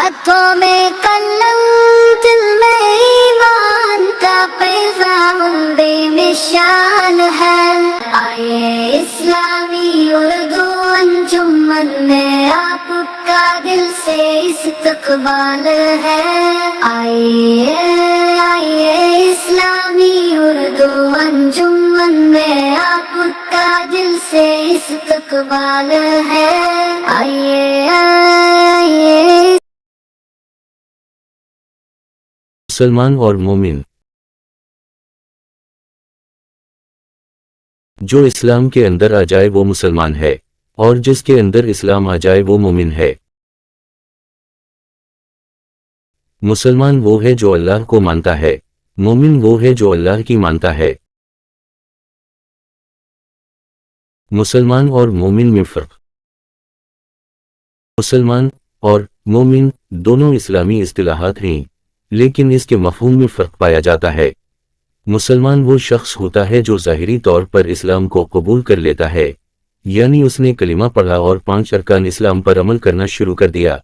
ہاتھوں میں قلم دل میں ایمان کا پیغام بے نشان ہے۔ آئیے اسلامی اردو انجمن میں آپ کا دل سے استقبال ہے۔ آئیے اسلامی اردو انجمن میں آپ کا دل سے استقبال ہے۔ آئیے مسلمان اور مومن۔ جو اسلام کے اندر آ جائے وہ مسلمان ہے، اور جس کے اندر اسلام آ جائے وہ مومن ہے۔ مسلمان وہ ہے جو اللہ کو مانتا ہے، مومن وہ ہے جو اللہ کی مانتا ہے۔ مسلمان اور مومن میں فرق۔ مسلمان اور مومن دونوں اسلامی اصطلاحات ہیں، لیکن اس کے مفہوم میں فرق پایا جاتا ہے۔ مسلمان وہ شخص ہوتا ہے جو ظاہری طور پر اسلام کو قبول کر لیتا ہے، یعنی اس نے کلمہ پڑھا اور 5 ارکان اسلام پر عمل کرنا شروع کر دیا۔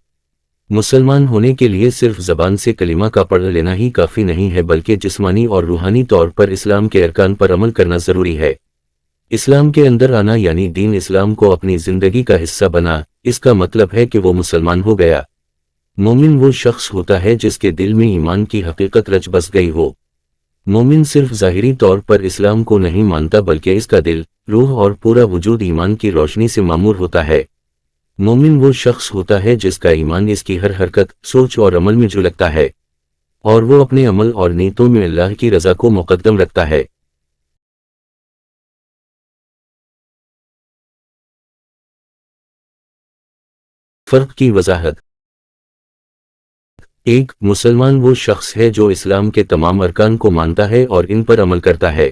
مسلمان ہونے کے لیے صرف زبان سے کلمہ کا پڑھ لینا ہی کافی نہیں ہے، بلکہ جسمانی اور روحانی طور پر اسلام کے ارکان پر عمل کرنا ضروری ہے۔ اسلام کے اندر آنا یعنی دین اسلام کو اپنی زندگی کا حصہ بنا، اس کا مطلب ہے کہ وہ مسلمان ہو گیا۔ مومن وہ شخص ہوتا ہے جس کے دل میں ایمان کی حقیقت رچ بس گئی ہو۔ مومن صرف ظاہری طور پر اسلام کو نہیں مانتا بلکہ اس کا دل، روح اور پورا وجود ایمان کی روشنی سے معمور ہوتا ہے۔ مومن وہ شخص ہوتا ہے جس کا ایمان اس کی ہر حرکت، سوچ اور عمل میں جھلکتا ہے، اور وہ اپنے عمل اور نیتوں میں اللہ کی رضا کو مقدم رکھتا ہے۔ فرق کی وضاحت۔ 1. مسلمان وہ شخص ہے جو اسلام کے تمام ارکان کو مانتا ہے اور ان پر عمل کرتا ہے،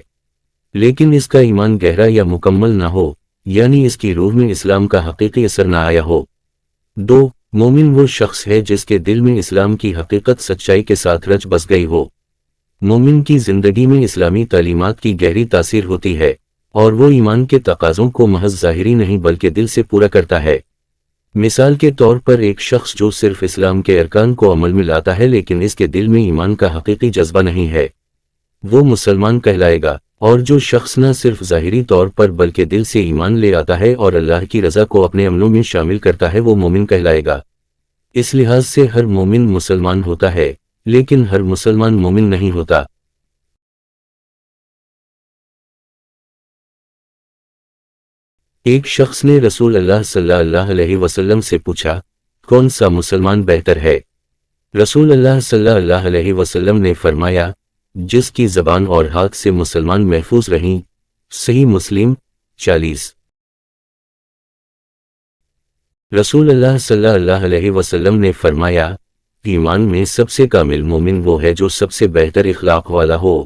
لیکن اس کا ایمان گہرا یا مکمل نہ ہو، یعنی اس کی روح میں اسلام کا حقیقی اثر نہ آیا ہو۔ 2. مومن وہ شخص ہے جس کے دل میں اسلام کی حقیقت سچائی کے ساتھ رچ بس گئی ہو۔ مومن کی زندگی میں اسلامی تعلیمات کی گہری تاثیر ہوتی ہے، اور وہ ایمان کے تقاضوں کو محض ظاہری نہیں بلکہ دل سے پورا کرتا ہے۔ مثال کے طور پر ایک شخص جو صرف اسلام کے ارکان کو عمل میں لاتا ہے لیکن اس کے دل میں ایمان کا حقیقی جذبہ نہیں ہے، وہ مسلمان کہلائے گا، اور جو شخص نہ صرف ظاہری طور پر بلکہ دل سے ایمان لے آتا ہے اور اللہ کی رضا کو اپنے عملوں میں شامل کرتا ہے وہ مومن کہلائے گا۔ اس لحاظ سے ہر مومن مسلمان ہوتا ہے، لیکن ہر مسلمان مومن نہیں ہوتا۔ ایک شخص نے رسول اللہ صلی اللہ علیہ وسلم سے پوچھا، کون سا مسلمان بہتر ہے؟ رسول اللہ صلی اللہ علیہ وسلم نے فرمایا، جس کی زبان اور ہاتھ سے مسلمان محفوظ رہیں۔ صحیح مسلم 40۔ رسول اللہ صلی اللہ علیہ وسلم نے فرمایا، ایمان میں سب سے کامل مومن وہ ہے جو سب سے بہتر اخلاق والا ہو،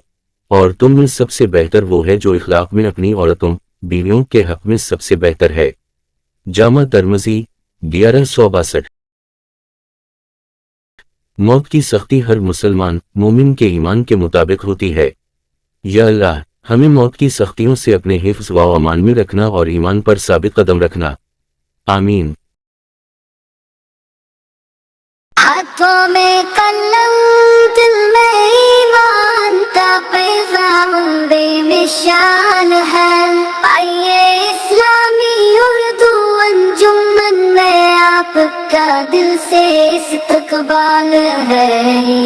اور تم میں سب سے بہتر وہ ہے جو اخلاق میں اپنی عورتوں، بیویوں کے حق میں سب سے بہتر ہے۔ جامع ترمذی 1162۔ موت کی سختی ہر مسلمان مومن کے ایمان کے مطابق ہوتی ہے۔ یا اللہ، ہمیں موت کی سختیوں سے اپنے حفظ و امان میں رکھنا اور ایمان پر ثابت قدم رکھنا، آمین۔ ہاتھوں میں قلم دل میں ایمان کا پیغام بے نشان ہے۔ آئیے اسلامی اردو انجمن میں آپ کا دل سے استقبال ہے۔